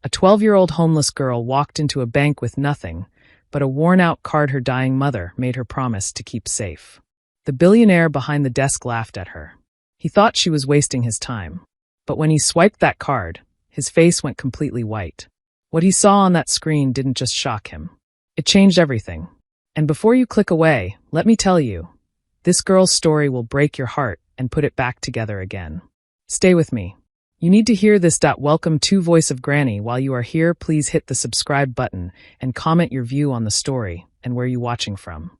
A 12-year-old homeless girl walked into a bank with nothing but a worn-out card her dying mother made her promise to keep safe. The billionaire behind the desk laughed at her. He thought she was wasting his time. But when he swiped that card, his face went completely white. What he saw on that screen didn't just shock him. It changed everything. And before you click away, let me tell you, this girl's story will break your heart and put it back together again. Stay with me. You need to hear this. Welcome to Voice of Granny. While you are here, please hit the subscribe button and comment your view on the story and where you're watching from.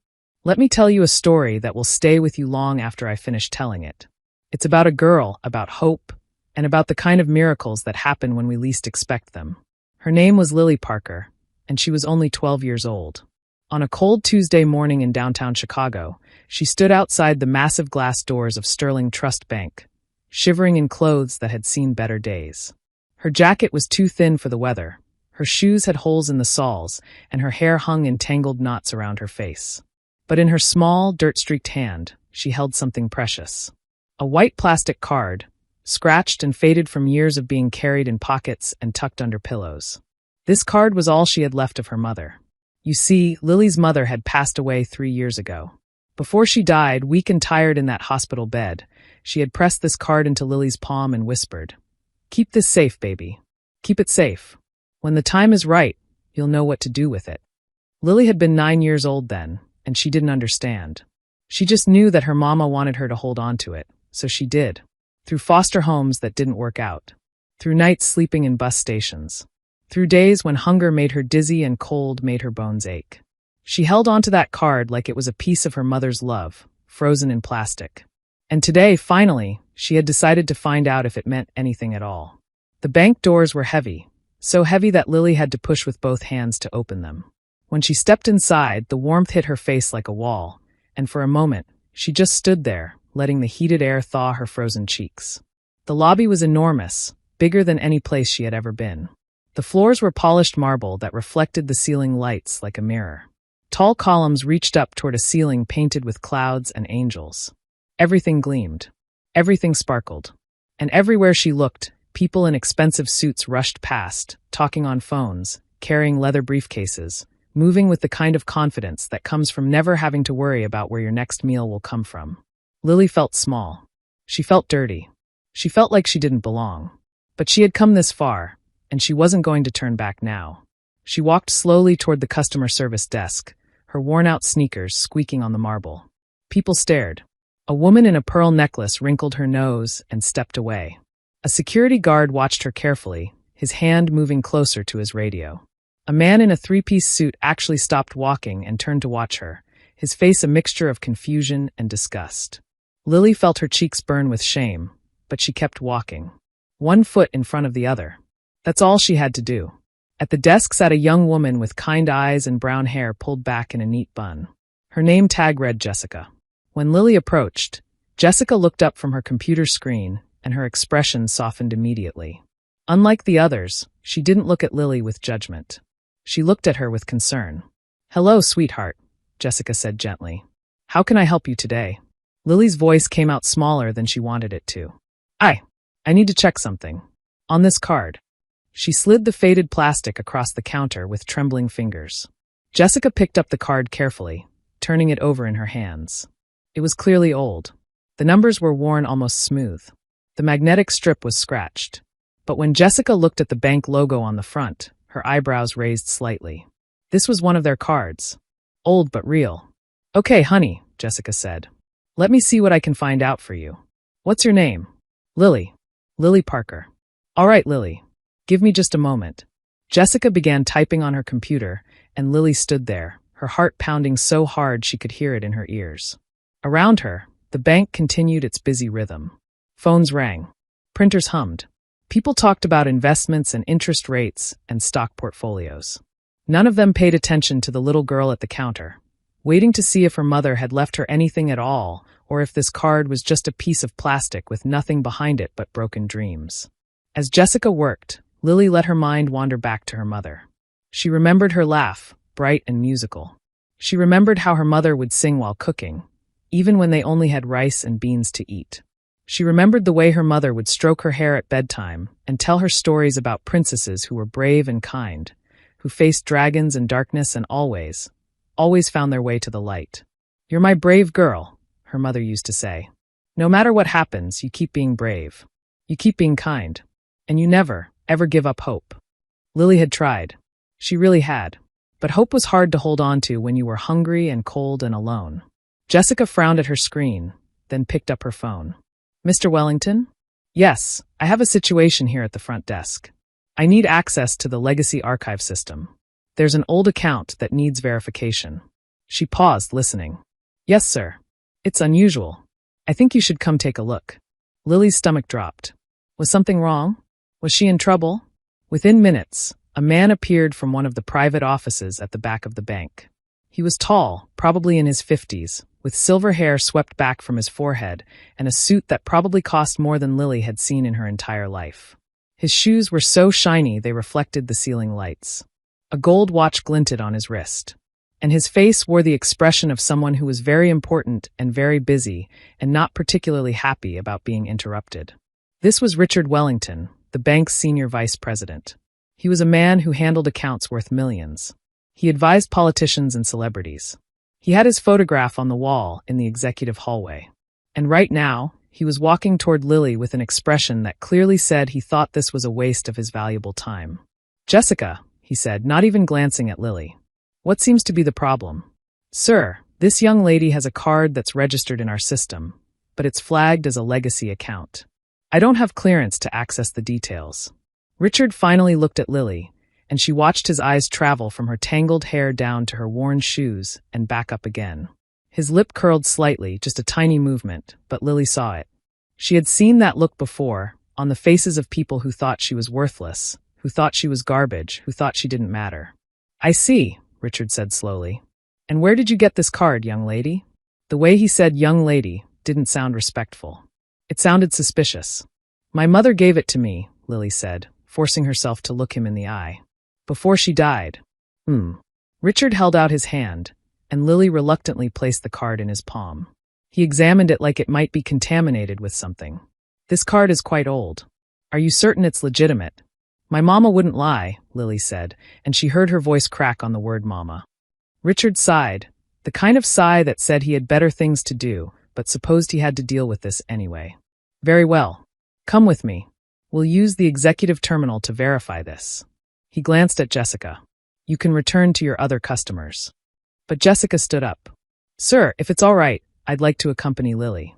Let me tell you a story that will stay with you long after I finish telling it. It's about a girl, about hope, and about the kind of miracles that happen when we least expect them. Her name was Lily Parker, and she was only 12 years old. On a cold Tuesday morning in downtown Chicago, she stood outside the massive glass doors of Sterling Trust Bank, shivering in clothes that had seen better days. Her jacket was too thin for the weather, her shoes had holes in the soles, and her hair hung in tangled knots around her face. But in her small, dirt-streaked hand, she held something precious. A white plastic card, scratched and faded from years of being carried in pockets and tucked under pillows. This card was all she had left of her mother. You see, Lily's mother had passed away 3 years ago. Before she died, weak and tired in that hospital bed, she had pressed this card into Lily's palm and whispered, "Keep this safe, baby. Keep it safe. When the time is right, you'll know what to do with it." Lily had been 9 years old then, and she didn't understand. She just knew that her mama wanted her to hold on to it, so she did. Through foster homes that didn't work out. Through nights sleeping in bus stations. Through days when hunger made her dizzy and cold made her bones ache. She held onto that card like it was a piece of her mother's love, frozen in plastic. And today, finally, she had decided to find out if it meant anything at all. The bank doors were heavy, so heavy that Lily had to push with both hands to open them. When she stepped inside, the warmth hit her face like a wall, and for a moment, she just stood there, letting the heated air thaw her frozen cheeks. The lobby was enormous, bigger than any place she had ever been. The floors were polished marble that reflected the ceiling lights like a mirror. Tall columns reached up toward a ceiling painted with clouds and angels. Everything gleamed. Everything sparkled. And everywhere she looked, people in expensive suits rushed past, talking on phones, carrying leather briefcases, moving with the kind of confidence that comes from never having to worry about where your next meal will come from. Lily felt small. She felt dirty. She felt like she didn't belong. But she had come this far, and she wasn't going to turn back now. She walked slowly toward the customer service desk, her worn-out sneakers squeaking on the marble. People stared. A woman in a pearl necklace wrinkled her nose and stepped away. A security guard watched her carefully, his hand moving closer to his radio. A man in a three-piece suit actually stopped walking and turned to watch her, his face a mixture of confusion and disgust. Lily felt her cheeks burn with shame, but she kept walking. One foot in front of the other. That's all she had to do. At the desk sat a young woman with kind eyes and brown hair pulled back in a neat bun. Her name tag read Jessica. When Lily approached, Jessica looked up from her computer screen, and her expression softened immediately. Unlike the others, she didn't look at Lily with judgment. She looked at her with concern. "Hello, sweetheart," Jessica said gently. "How can I help you today?" Lily's voice came out smaller than she wanted it to. I need to check something. On this card." She slid the faded plastic across the counter with trembling fingers. Jessica picked up the card carefully, turning it over in her hands. It was clearly old. The numbers were worn almost smooth. The magnetic strip was scratched. But when Jessica looked at the bank logo on the front, her eyebrows raised slightly. This was one of their cards. Old but real. "Okay, honey," Jessica said. "Let me see what I can find out for you. What's your name?" "Lily. Lily Parker." "All right, Lily. Give me just a moment." Jessica began typing on her computer, and Lily stood there, her heart pounding so hard she could hear it in her ears. Around her, the bank continued its busy rhythm. Phones rang. Printers hummed. People talked about investments and interest rates and stock portfolios. None of them paid attention to the little girl at the counter, waiting to see if her mother had left her anything at all, or if this card was just a piece of plastic with nothing behind it but broken dreams. As Jessica worked, Lily let her mind wander back to her mother. She remembered her laugh, bright and musical. She remembered how her mother would sing while cooking, even when they only had rice and beans to eat. She remembered the way her mother would stroke her hair at bedtime and tell her stories about princesses who were brave and kind, who faced dragons and darkness and always found their way to the light. "You're my brave girl," her mother used to say. "No matter what happens, you keep being brave. You keep being kind. And you never, ever give up hope." Lily had tried. She really had. But hope was hard to hold on to when you were hungry and cold and alone. Jessica frowned at her screen, then picked up her phone. "Mr. Wellington?" "Yes, I have a situation here at the front desk. I need access to the legacy archive system. There's an old account that needs verification." She paused, listening. "Yes, sir. It's unusual. I think you should come take a look." Lily's stomach dropped. Was something wrong? Was she in trouble? Within minutes, a man appeared from one of the private offices at the back of the bank. He was tall, probably in his 50s, with silver hair swept back from his forehead and a suit that probably cost more than Lily had seen in her entire life. His shoes were so shiny they reflected the ceiling lights. A gold watch glinted on his wrist. And his face wore the expression of someone who was very important and very busy and not particularly happy about being interrupted. This was Richard Wellington, the bank's senior vice president. He was a man who handled accounts worth millions. He advised politicians and celebrities. He had his photograph on the wall in the executive hallway. And right now, he was walking toward Lily with an expression that clearly said he thought this was a waste of his valuable time. "Jessica," he said, not even glancing at Lily. "What seems to be the problem?" "Sir, this young lady has a card that's registered in our system, but it's flagged as a legacy account. I don't have clearance to access the details." Richard finally looked at Lily, and she watched his eyes travel from her tangled hair down to her worn shoes and back up again. His lip curled slightly, just a tiny movement, but Lily saw it. She had seen that look before, on the faces of people who thought she was worthless, who thought she was garbage, who thought she didn't matter. "I see," Richard said slowly. "And where did you get this card, young lady?" The way he said young lady didn't sound respectful. It sounded suspicious. "My mother gave it to me," Lily said, forcing herself to look him in the eye. "Before she died." Richard held out his hand, and Lily reluctantly placed the card in his palm. He examined it like it might be contaminated with something. "This card is quite old. Are you certain it's legitimate?" "My mama wouldn't lie," Lily said, and she heard her voice crack on the word mama. Richard sighed, the kind of sigh that said he had better things to do, but supposed he had to deal with this anyway. "Very well. Come with me. We'll use the executive terminal to verify this." He glanced at Jessica. "You can return to your other customers." But Jessica stood up. "Sir, if it's all right, I'd like to accompany Lily.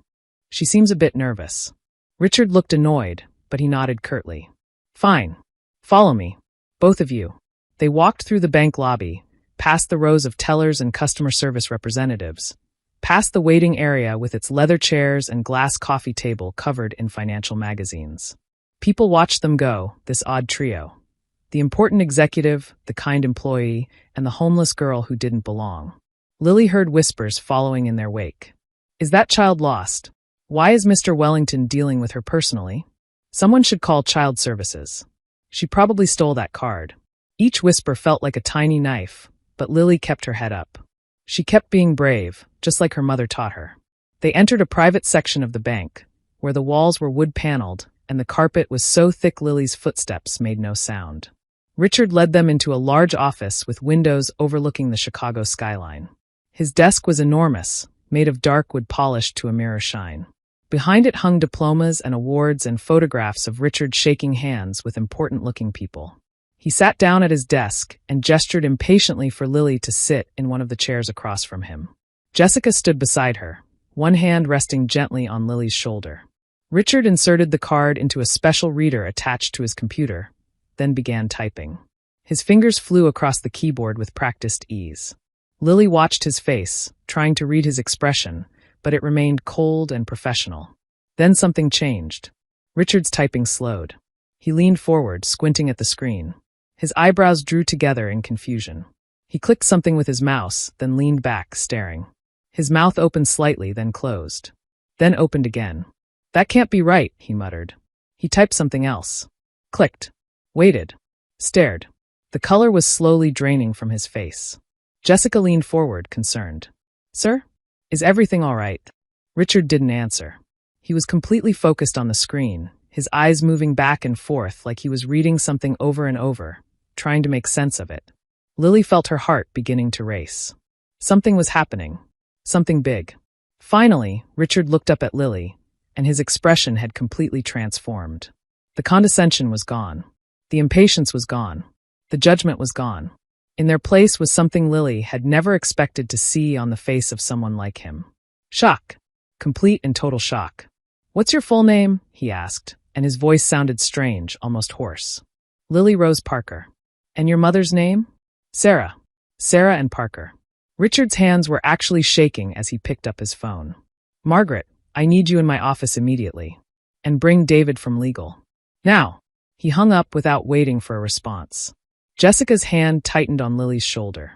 She seems a bit nervous." Richard looked annoyed, but he nodded curtly. "Fine. Follow me. Both of you." They walked through the bank lobby, past the rows of tellers and customer service representatives, past the waiting area with its leather chairs and glass coffee table covered in financial magazines. People watched them go, this odd trio. The important executive, the kind employee, and the homeless girl who didn't belong. Lily heard whispers following in their wake. "Is that child lost? Why is Mr. Wellington dealing with her personally? Someone should call child services. She probably stole that card." Each whisper felt like a tiny knife, but Lily kept her head up. She kept being brave, just like her mother taught her. They entered a private section of the bank, where the walls were wood-paneled, and the carpet was so thick Lily's footsteps made no sound. Richard led them into a large office with windows overlooking the Chicago skyline. His desk was enormous, made of dark wood polished to a mirror shine. Behind it hung diplomas and awards and photographs of Richard shaking hands with important-looking people. He sat down at his desk and gestured impatiently for Lily to sit in one of the chairs across from him. Jessica stood beside her, one hand resting gently on Lily's shoulder. Richard inserted the card into a special reader attached to his computer, then began typing. His fingers flew across the keyboard with practiced ease. Lily watched his face, trying to read his expression, but it remained cold and professional. Then something changed. Richard's typing slowed. He leaned forward, squinting at the screen. His eyebrows drew together in confusion. He clicked something with his mouse, then leaned back, staring. His mouth opened slightly, then closed. Then opened again. "That can't be right," he muttered. He typed something else. Clicked. Waited. Stared. The color was slowly draining from his face. Jessica leaned forward, concerned. "Sir? Is everything all right?" Richard didn't answer. He was completely focused on the screen, his eyes moving back and forth like he was reading something over and over, trying to make sense of it. Lily felt her heart beginning to race. Something was happening. Something big. Finally, Richard looked up at Lily, and his expression had completely transformed. The condescension was gone. The impatience was gone. The judgment was gone. In their place was something Lily had never expected to see on the face of someone like him. Shock. Complete and total shock. "What's your full name?" he asked, and his voice sounded strange, almost hoarse. "Lily Rose Parker." "And your mother's name?" "Sarah." Sarah and Parker. Richard's hands were actually shaking as he picked up his phone. "Margaret, I need you in my office immediately. And bring David from legal. Now." He hung up without waiting for a response. Jessica's hand tightened on Lily's shoulder.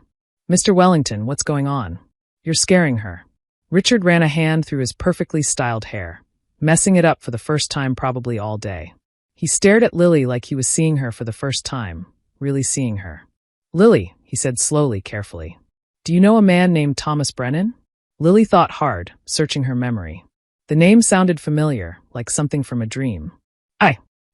"Mr. Wellington, what's going on? You're scaring her." Richard ran a hand through his perfectly styled hair, messing it up for the first time probably all day. He stared at Lily like he was seeing her for the first time, really seeing her. "Lily," he said slowly, carefully. "Do you know a man named Thomas Brennan?" Lily thought hard, searching her memory. The name sounded familiar, like something from a dream.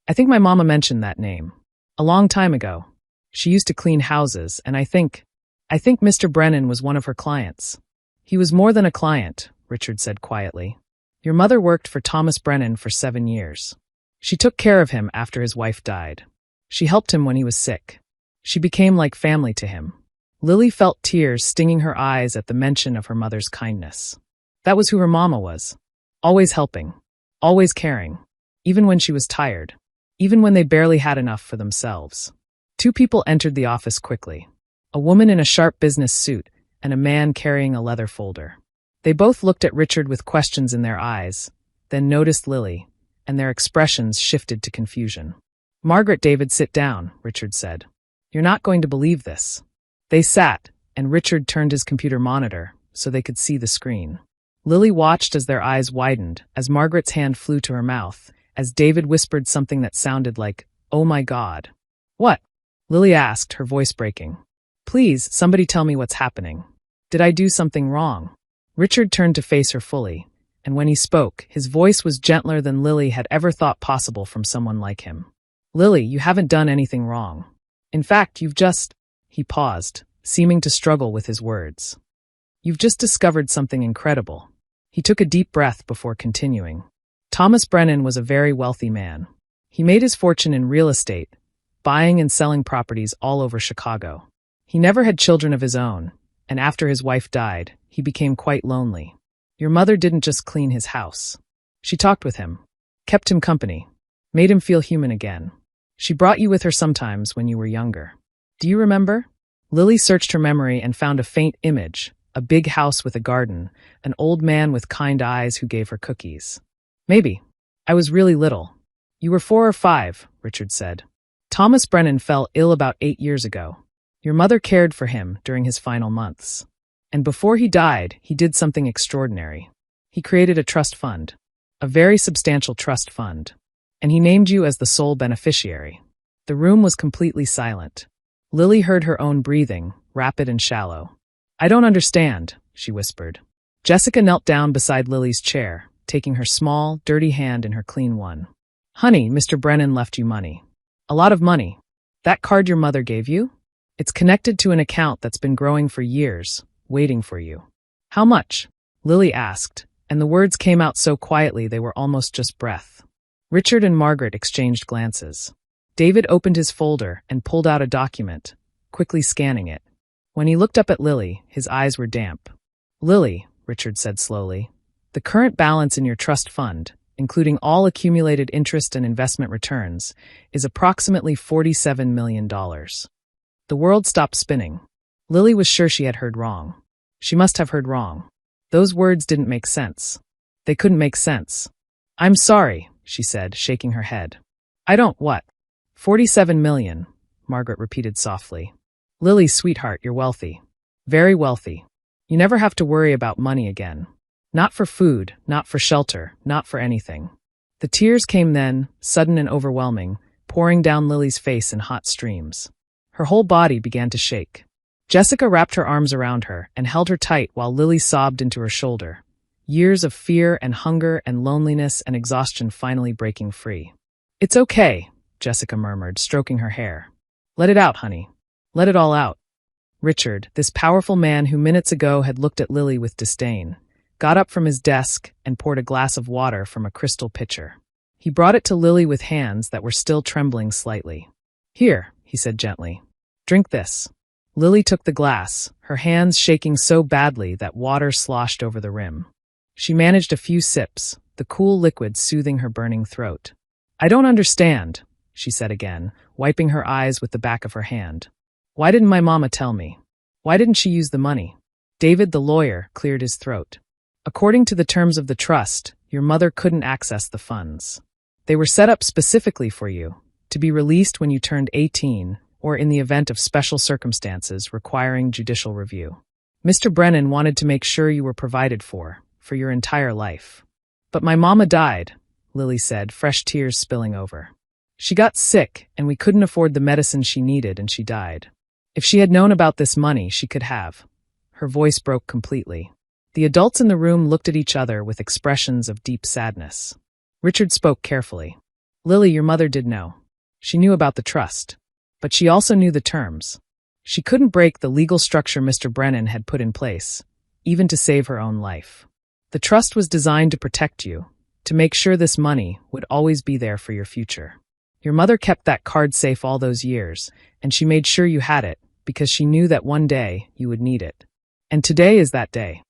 I think my mama mentioned that name. A long time ago. She used to clean houses, and I think Mr. Brennan was one of her clients." "He was more than a client," Richard said quietly. "Your mother worked for Thomas Brennan for 7 years. She took care of him after his wife died. She helped him when he was sick. She became like family to him." Lily felt tears stinging her eyes at the mention of her mother's kindness. That was who her mama was. Always helping. Always caring. Even when she was tired. Even when they barely had enough for themselves. Two people entered the office quickly. A woman in a sharp business suit and a man carrying a leather folder. They both looked at Richard with questions in their eyes, then noticed Lily, and their expressions shifted to confusion. "Margaret, David, sit down," Richard said. "You're not going to believe this." They sat, and Richard turned his computer monitor so they could see the screen. Lily watched as their eyes widened, as Margaret's hand flew to her mouth, as David whispered something that sounded like, "Oh my God." "What?" Lily asked, her voice breaking. "Please, somebody tell me what's happening. Did I do something wrong?" Richard turned to face her fully, and when he spoke, his voice was gentler than Lily had ever thought possible from someone like him. "Lily, you haven't done anything wrong. In fact, you've just—" He paused, seeming to struggle with his words. "You've just discovered something incredible." He took a deep breath before continuing. Thomas Brennan was a very wealthy man. He made his fortune in real estate, buying and selling properties all over Chicago. He never had children of his own, and after his wife died, he became quite lonely. Your mother didn't just clean his house. She talked with him, kept him company, made him feel human again. She brought you with her sometimes when you were younger. Do you remember? Lily searched her memory and found a faint image, a big house with a garden, an old man with kind eyes who gave her cookies. Maybe. I was really little. You were 4 or 5, Richard said. Thomas Brennan fell ill about 8 years ago. Your mother cared for him during his final months. And before he died, he did something extraordinary. He created a trust fund, a very substantial trust fund, and he named you as the sole beneficiary. The room was completely silent. Lily heard her own breathing, rapid and shallow. I don't understand, she whispered. Jessica knelt down beside Lily's chair, taking her small, dirty hand in her clean one. Honey, Mr. Brennan left you money. A lot of money. That card your mother gave you? It's connected to an account that's been growing for years, waiting for you. How much? Lily asked, and the words came out so quietly they were almost just breath. Richard and Margaret exchanged glances. David opened his folder and pulled out a document, quickly scanning it. When he looked up at Lily, his eyes were damp. Lily, Richard said slowly, the current balance in your trust fund, including all accumulated interest and investment returns, is approximately $47 million. The world stopped spinning. Lily was sure she had heard wrong. She must have heard wrong. Those words didn't make sense. They couldn't make sense. I'm sorry, she said, shaking her head. I don't what? 47 million, Margaret repeated softly. Lily, sweetheart, you're wealthy. Very wealthy. You never have to worry about money again. Not for food, not for shelter, not for anything. The tears came then, sudden and overwhelming, pouring down Lily's face in hot streams. Her whole body began to shake. Jessica wrapped her arms around her and held her tight while Lily sobbed into her shoulder. years of fear and hunger and loneliness and exhaustion finally breaking free. "It's okay," Jessica murmured, stroking her hair. "Let it out, honey. Let it all out." Richard, this powerful man who minutes ago had looked at Lily with disdain, got up from his desk and poured a glass of water from a crystal pitcher. He brought it to Lily with hands that were still trembling slightly. "Here," he said gently. "Drink this." Lily took the glass, her hands shaking so badly that water sloshed over the rim. She managed a few sips, the cool liquid soothing her burning throat. "I don't understand," she said again, wiping her eyes with the back of her hand. "Why didn't my mama tell me? Why didn't she use the money?" David, the lawyer, cleared his throat. "According to the terms of the trust, your mother couldn't access the funds. They were set up specifically for you, to be released when you turned 18, or in the event of special circumstances requiring judicial review. Mr. Brennan wanted to make sure you were provided for your entire life. But my mama died," Lily said, fresh tears spilling over. "She got sick, and we couldn't afford the medicine she needed, and she died. If she had known about this money, she could have." Her voice broke completely. The adults in the room looked at each other with expressions of deep sadness. Richard spoke carefully. "Lily, your mother did know. She knew about the trust. But she also knew the terms. She couldn't break the legal structure Mr. Brennan had put in place, even to save her own life. The trust was designed to protect you, to make sure this money would always be there for your future. Your mother kept that card safe all those years, and she made sure you had it because she knew that one day you would need it. And today is that day."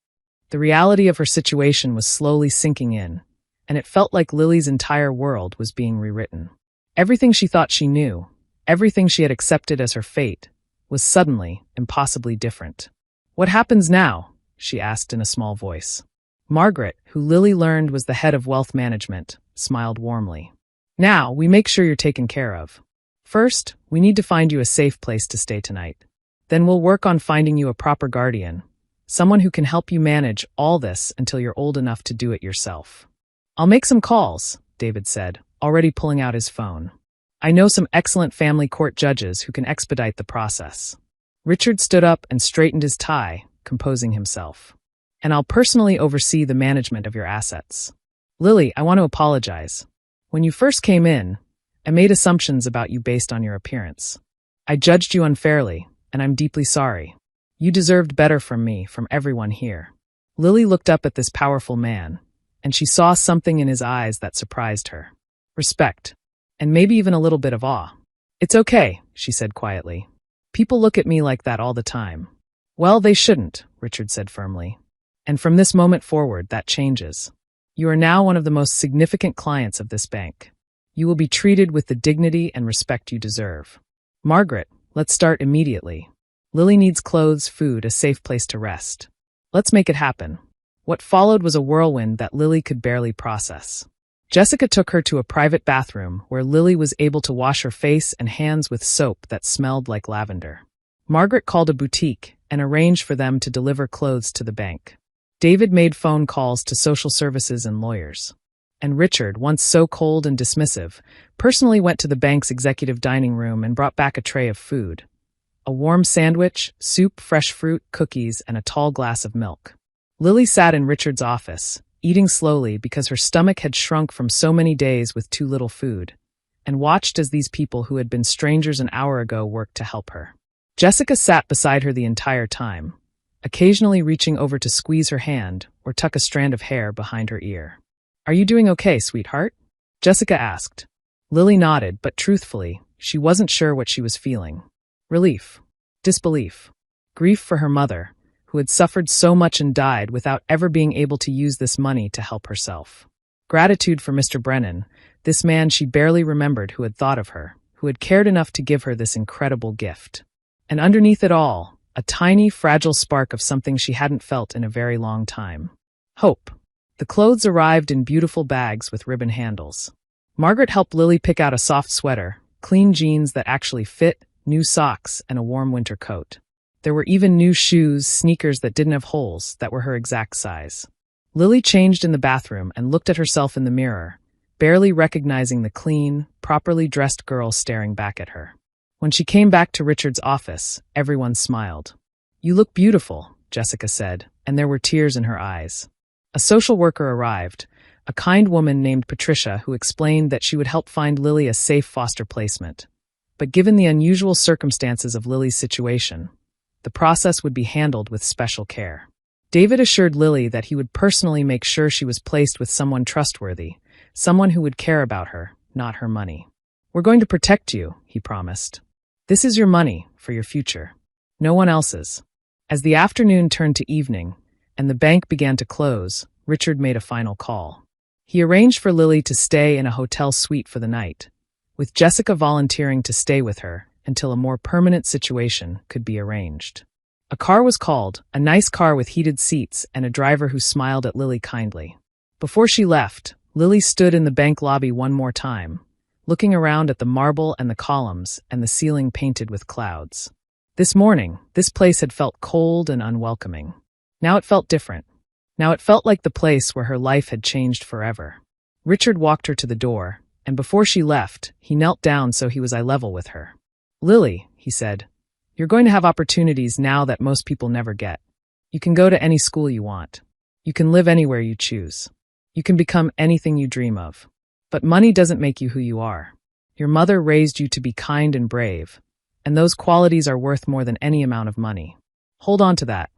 The reality of her situation was slowly sinking in, and it felt like Lily's entire world was being rewritten. Everything she thought she knew, everything she had accepted as her fate, was suddenly impossibly different. "What happens now?" she asked in a small voice. Margaret, who Lily learned was the head of wealth management, smiled warmly. "Now, we make sure you're taken care of. First, we need to find you a safe place to stay tonight. Then we'll work on finding you a proper guardian, someone who can help you manage all this until you're old enough to do it yourself." "I'll make some calls," David said, already pulling out his phone. "I know some excellent family court judges who can expedite the process." Richard stood up and straightened his tie, composing himself. "And I'll personally oversee the management of your assets. Lily, I want to apologize. When you first came in, I made assumptions about you based on your appearance. I judged you unfairly, and I'm deeply sorry. You deserved better from me, from everyone here." Lily looked up at this powerful man, and she saw something in his eyes that surprised her. Respect, and maybe even a little bit of awe. "It's okay," she said quietly. "People look at me like that all the time." "Well, they shouldn't," Richard said firmly. "And from this moment forward, that changes. You are now one of the most significant clients of this bank. You will be treated with the dignity and respect you deserve. Margaret, let's start immediately. Lily needs clothes, food, a safe place to rest. Let's make it happen." What followed was a whirlwind that Lily could barely process. Jessica took her to a private bathroom where Lily was able to wash her face and hands with soap that smelled like lavender. Margaret called a boutique and arranged for them to deliver clothes to the bank. David made phone calls to social services and lawyers. And Richard, once so cold and dismissive, personally went to the bank's executive dining room and brought back a tray of food. A warm sandwich, soup, fresh fruit, cookies, and a tall glass of milk. Lily sat in Richard's office, eating slowly because her stomach had shrunk from so many days with too little food, and watched as these people who had been strangers an hour ago worked to help her. Jessica sat beside her the entire time, occasionally reaching over to squeeze her hand or tuck a strand of hair behind her ear. "Are you doing okay, sweetheart?" Jessica asked. Lily nodded, but truthfully, she wasn't sure what she was feeling. Relief. Disbelief. Grief for her mother, who had suffered so much and died without ever being able to use this money to help herself. Gratitude for Mr. Brennan, this man she barely remembered who had thought of her, who had cared enough to give her this incredible gift. And underneath it all, a tiny, fragile spark of something she hadn't felt in a very long time. Hope. The clothes arrived in beautiful bags with ribbon handles. Margaret helped Lily pick out a soft sweater, clean jeans that actually fit, new socks, and a warm winter coat. There were even new shoes, sneakers that didn't have holes, that were her exact size. Lily changed in the bathroom and looked at herself in the mirror, barely recognizing the clean, properly dressed girl staring back at her. When she came back to Richard's office, everyone smiled. "You look beautiful," Jessica said, and there were tears in her eyes. A social worker arrived, a kind woman named Patricia who explained that she would help find Lily a safe foster placement. But given the unusual circumstances of Lily's situation, the process would be handled with special care. David assured Lily that he would personally make sure she was placed with someone trustworthy, someone who would care about her, not her money. "We're going to protect you," he promised. "This is your money for your future. No one else's." As the afternoon turned to evening, and the bank began to close, Richard made a final call. He arranged for Lily to stay in a hotel suite for the night, with Jessica volunteering to stay with her until a more permanent situation could be arranged. A car was called, a nice car with heated seats and a driver who smiled at Lily kindly. Before she left, Lily stood in the bank lobby one more time, looking around at the marble and the columns and the ceiling painted with clouds. This morning, this place had felt cold and unwelcoming. Now it felt different. Now it felt like the place where her life had changed forever. Richard walked her to the door, and before she left, he knelt down so he was eye level with her. "Lily," he said, "you're going to have opportunities now that most people never get. You can go to any school you want. You can live anywhere you choose. You can become anything you dream of. But money doesn't make you who you are. Your mother raised you to be kind and brave, and those qualities are worth more than any amount of money. Hold on to that."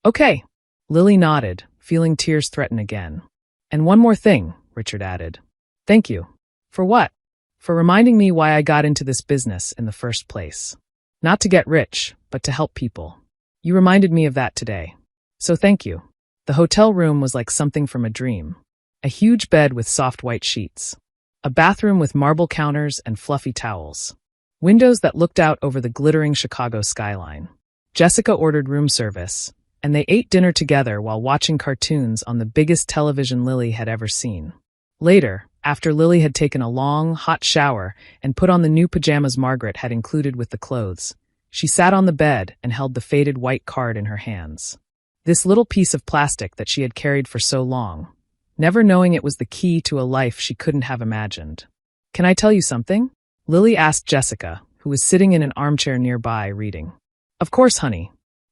"Okay." Lily nodded, feeling tears threaten again. "And one more thing," Richard added. "Thank you." "For what?" "For reminding me why I got into this business in the first place. Not to get rich, but to help people. You reminded me of that today. So thank you." The hotel room was like something from a dream. A huge bed with soft white sheets. A bathroom with marble counters and fluffy towels. Windows that looked out over the glittering Chicago skyline. Jessica ordered room service, and they ate dinner together while watching cartoons on the biggest television Lily had ever seen. Later, after Lily had taken a long, hot shower and put on the new pajamas Margaret had included with the clothes, she sat on the bed and held the faded white card in her hands. This little piece of plastic that she had carried for so long, never knowing it was the key to a life she couldn't have imagined. "Can I tell you something?" Lily asked Jessica, who was sitting in an armchair nearby reading. "Of course, honey.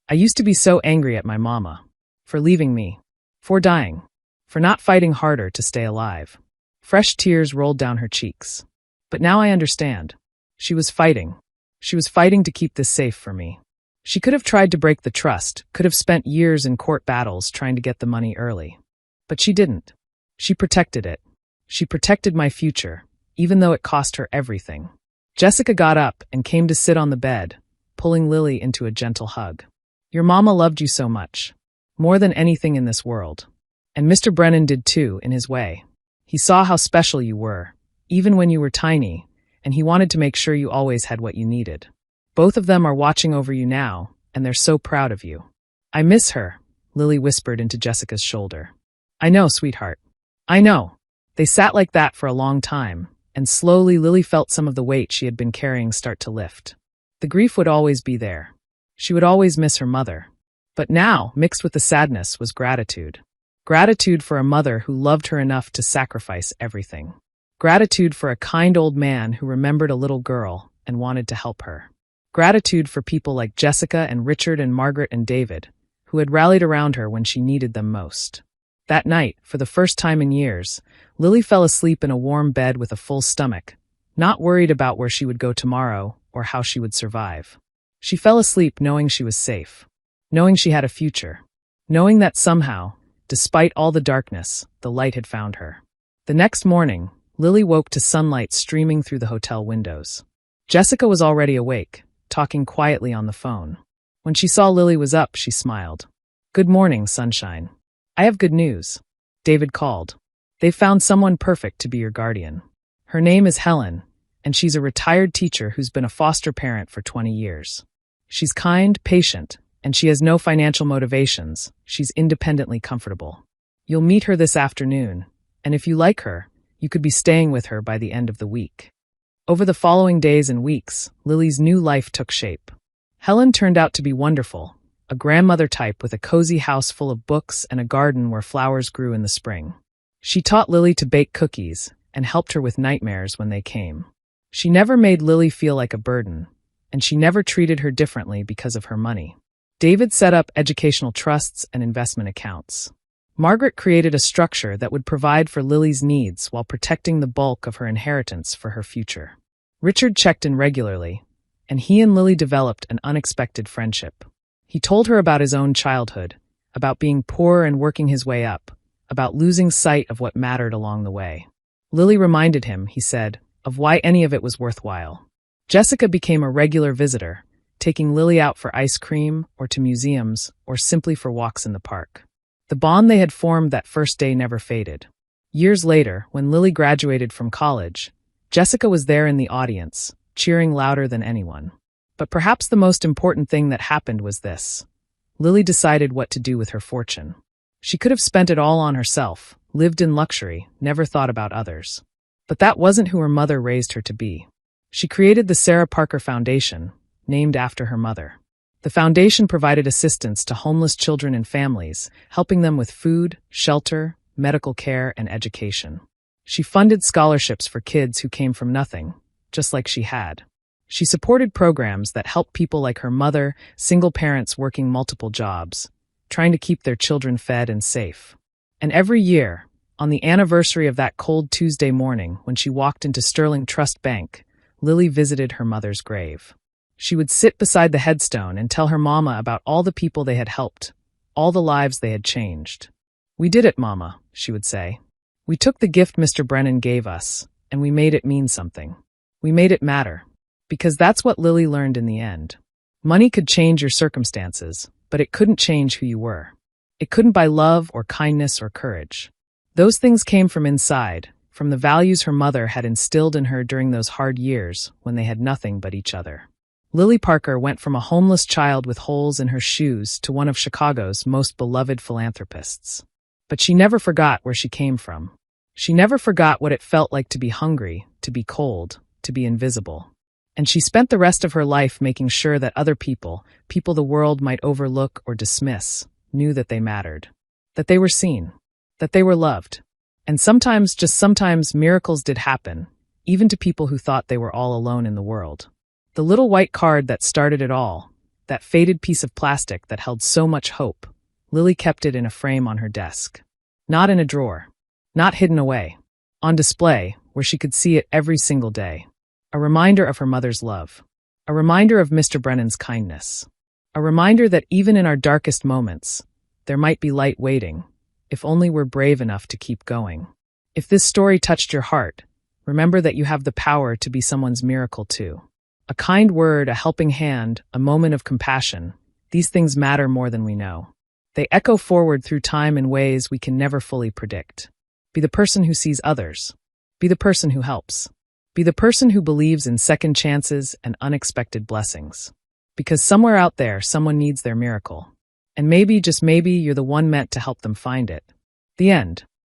I used to be so angry at my mama. For leaving me. For dying. For not fighting harder to stay alive." Fresh tears rolled down her cheeks. "But now I understand. She was fighting. She was fighting to keep this safe for me. She could have tried to break the trust, could have spent years in court battles trying to get the money early. But she didn't. She protected it. She protected my future, even though it cost her everything." Jessica got up and came to sit on the bed, pulling Lily into a gentle hug. "Your mama loved you so much. More than anything in this world. And Mr. Brennan did too, in his way. He saw how special you were, even when you were tiny, and he wanted to make sure you always had what you needed. Both of them are watching over you now, and they're so proud of you." "I miss her," Lily whispered into Jessica's shoulder. "I know, sweetheart. I know." They sat like that for a long time, and slowly Lily felt some of the weight she had been carrying start to lift. The grief would always be there. She would always miss her mother. But now, mixed with the sadness, was gratitude. Gratitude for a mother who loved her enough to sacrifice everything. Gratitude for a kind old man who remembered a little girl and wanted to help her. Gratitude for people like Jessica and Richard and Margaret and David, who had rallied around her when she needed them most. That night, for the first time in years, Lily fell asleep in a warm bed with a full stomach, not worried about where she would go tomorrow or how she would survive. She fell asleep knowing she was safe, knowing she had a future, knowing that somehow, despite all the darkness, the light had found her. The next morning, Lily woke to sunlight streaming through the hotel windows. Jessica was already awake, talking quietly on the phone. When she saw Lily was up, she smiled. "Good morning, sunshine. I have good news." David called. "They've found someone perfect to be your guardian. Her name is Helen, and she's a retired teacher who's been a foster parent for 20 years. She's kind, patient, and she has no financial motivations. She's independently comfortable. You'll meet her this afternoon, and if you like her, you could be staying with her by the end of the week." Over the following days and weeks, Lily's new life took shape. Helen turned out to be wonderful, a grandmother type with a cozy house full of books and a garden where flowers grew in the spring. She taught Lily to bake cookies and helped her with nightmares when they came. She never made Lily feel like a burden, and she never treated her differently because of her money. David set up educational trusts and investment accounts. Margaret created a structure that would provide for Lily's needs while protecting the bulk of her inheritance for her future. Richard checked in regularly, and he and Lily developed an unexpected friendship. He told her about his own childhood, about being poor and working his way up, about losing sight of what mattered along the way. Lily reminded him, he said, of why any of it was worthwhile. Jessica became a regular visitor, taking Lily out for ice cream or to museums or simply for walks in the park. The bond they had formed that first day never faded. Years later, when Lily graduated from college, Jessica was there in the audience, cheering louder than anyone. But perhaps the most important thing that happened was this. Lily decided what to do with her fortune. She could have spent it all on herself, lived in luxury, never thought about others. But that wasn't who her mother raised her to be. She created the Sarah Parker Foundation, named after her mother. The foundation provided assistance to homeless children and families, helping them with food, shelter, medical care, and education. She funded scholarships for kids who came from nothing, just like she had. She supported programs that helped people like her mother, single parents working multiple jobs, trying to keep their children fed and safe. And every year, on the anniversary of that cold Tuesday morning when she walked into Sterling Trust Bank, Lily visited her mother's grave. She would sit beside the headstone and tell her mama about all the people they had helped, all the lives they had changed. "We did it, Mama," she would say. "We took the gift Mr. Brennan gave us, and we made it mean something. We made it matter." Because that's what Lily learned in the end. Money could change your circumstances, but it couldn't change who you were. It couldn't buy love or kindness or courage. Those things came from inside, from the values her mother had instilled in her during those hard years when they had nothing but each other. Lily Parker went from a homeless child with holes in her shoes to one of Chicago's most beloved philanthropists. But she never forgot where she came from. She never forgot what it felt like to be hungry, to be cold, to be invisible. And she spent the rest of her life making sure that other people the world might overlook or dismiss, knew that they mattered, that they were seen, that they were loved. And sometimes, just sometimes, miracles did happen, even to people who thought they were all alone in the world. The little white card that started it all, that faded piece of plastic that held so much hope, Lily kept it in a frame on her desk. Not in a drawer. Not hidden away. On display, where she could see it every single day. A reminder of her mother's love. A reminder of Mr. Brennan's kindness. A reminder that even in our darkest moments, there might be light waiting, if only we're brave enough to keep going. If this story touched your heart, remember that you have the power to be someone's miracle too. A kind word, a helping hand, a moment of compassion, these things matter more than we know. They echo forward through time in ways we can never fully predict. Be the person who sees others. Be the person who helps. Be the person who believes in second chances and unexpected blessings. Because somewhere out there, someone needs their miracle. And maybe, just maybe, you're the one meant to help them find it. The end.